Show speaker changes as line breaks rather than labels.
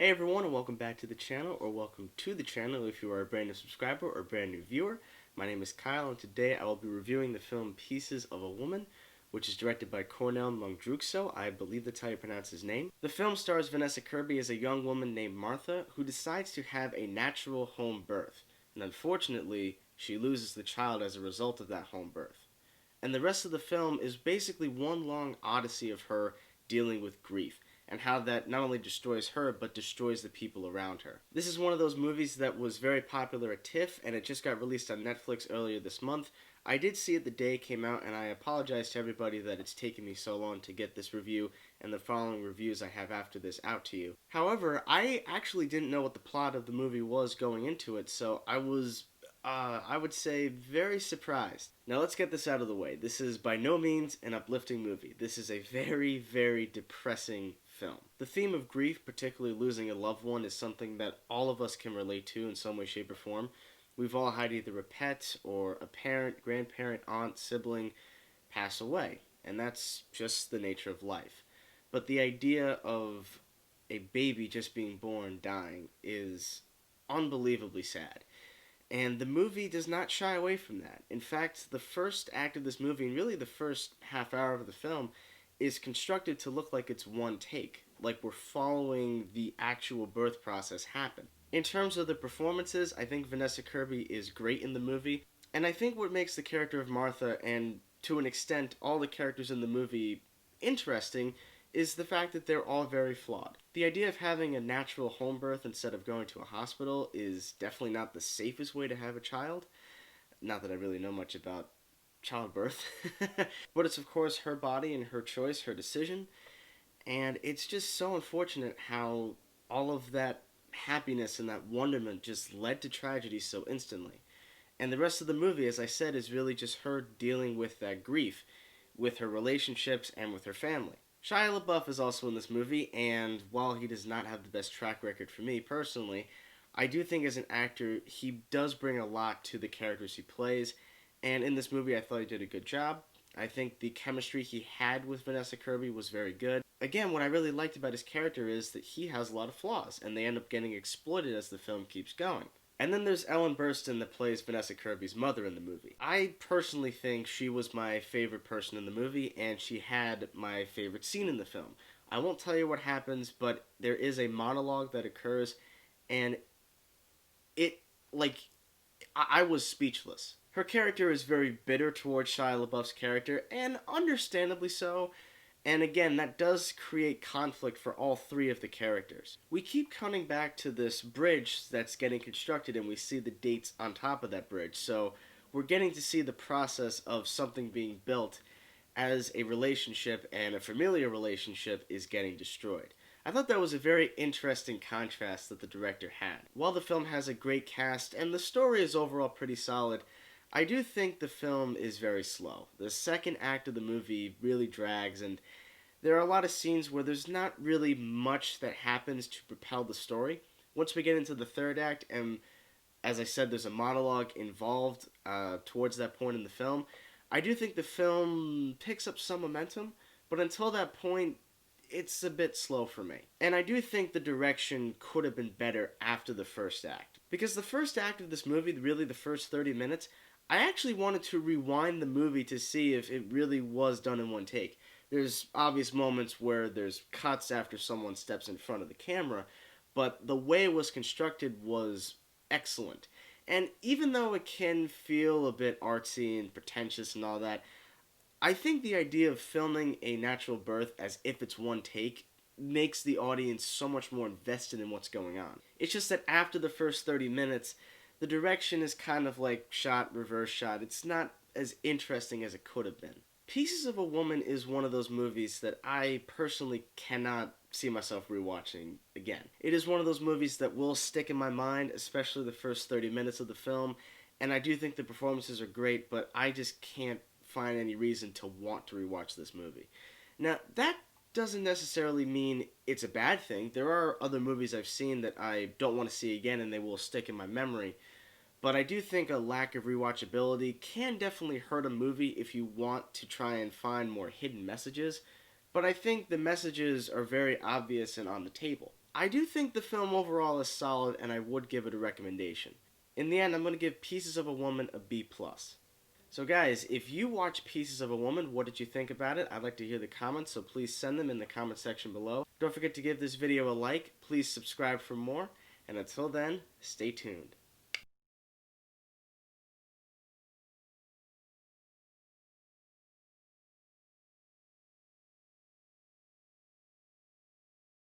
Hey everyone, and welcome back to the channel, or welcome to the channel if you are a brand new subscriber or brand new viewer. My name is Kyle, and today I will be reviewing the film Pieces of a Woman, which is directed by Kornel Mundruczo. I believe that's how you pronounce his name. The film stars Vanessa Kirby as a young woman named Martha who decides to have a natural home birth, and unfortunately, she loses the child as a result of that home birth. And the rest of the film is basically one long odyssey of her dealing with grief and how that not only destroys her but destroys the people around her. This is one of those movies that was very popular at TIFF, and it just got released on Netflix earlier this month. I did see it the day it came out, and I apologize to everybody that it's taken me so long to get this review and the following reviews I have after this out to you. However, I actually didn't know what the plot of the movie was going into it, so I was I would say very surprised. Now let's get this out of the way. This is by no means an uplifting movie. This is a very, very depressing film. The theme of grief, particularly losing a loved one, is something that all of us can relate to in some way, shape, or form. We've all had either a pet or a parent, grandparent, aunt, sibling pass away, and that's just the nature of life. But the idea of a baby just being born dying is unbelievably sad. And the movie does not shy away from that. In fact, the first act of this movie, and really the first half hour of the film, is constructed to look like it's one take, like we're following the actual birth process happen. In terms of the performances, I think Vanessa Kirby is great in the movie, and I think what makes the character of Martha, and to an extent all the characters in the movie, interesting is the fact that they're all very flawed. The idea of having a natural home birth instead of going to a hospital is definitely not the safest way to have a child. Not that I really know much about childbirth. But it's of course her body and her choice, her decision. And it's just so unfortunate how all of that happiness and that wonderment just led to tragedy so instantly. And the rest of the movie, as I said, is really just her dealing with that grief, with her relationships and with her family. Shia Labeouf is also in this movie, and while he does not have the best track record for me personally, I do think as an actor he does bring a lot to the characters he plays, and in this movie I thought he did a good job. I think the chemistry he had with Vanessa Kirby was very good. Again, what I really liked about his character is that he has a lot of flaws, and they end up getting exploited as the film keeps going. And then there's Ellen Burstyn that plays Vanessa Kirby's mother in the movie. I personally think she was my favorite person in the movie, and she had my favorite scene in the film. I won't tell you what happens, but there is a monologue that occurs, and it, like, I was speechless. Her character is very bitter towards Shia LaBeouf's character, and understandably so. And again, that does create conflict for all three of the characters. We keep coming back to this bridge that's getting constructed, and we see the dates on top of that bridge. So we're getting to see the process of something being built as a relationship and a familiar relationship is getting destroyed. I thought that was a very interesting contrast that the director had. While the film has a great cast and the story is overall pretty solid, I do think the film is very slow. The second act of the movie really drags, and there are a lot of scenes where there's not really much that happens to propel the story. Once we get into the third act, and as I said, there's a monologue involved towards that point in the film, I do think the film picks up some momentum, but until that point, it's a bit slow for me. And I do think the direction could have been better after the first act. Because the first act of this movie, really the first 30 minutes, I actually wanted to rewind the movie to see if it really was done in one take. There's obvious moments where there's cuts after someone steps in front of the camera, but the way it was constructed was excellent. And even though it can feel a bit artsy and pretentious and all that, I think the idea of filming a natural birth as if it's one take makes the audience so much more invested in what's going on. It's just that after the first 30 minutes, the direction is kind of like shot, reverse shot. It's not as interesting as it could have been. Pieces of a Woman is one of those movies that I personally cannot see myself rewatching again. It is one of those movies that will stick in my mind, especially the first 30 minutes of the film, and I do think the performances are great, but I just can't find any reason to want to rewatch this movie. Now, that doesn't necessarily mean it's a bad thing. There are other movies I've seen that I don't want to see again and they will stick in my memory. But I do think a lack of rewatchability can definitely hurt a movie if you want to try and find more hidden messages. But I think the messages are very obvious and on the table. I do think the film overall is solid, and I would give it a recommendation. In the end, I'm going to give Pieces of a Woman a B+. So guys, if you watch Pieces of a Woman, what did you think about it? I'd like to hear the comments, so please send them in the comment section below. Don't forget to give this video a like, please subscribe for more, and until then, stay tuned.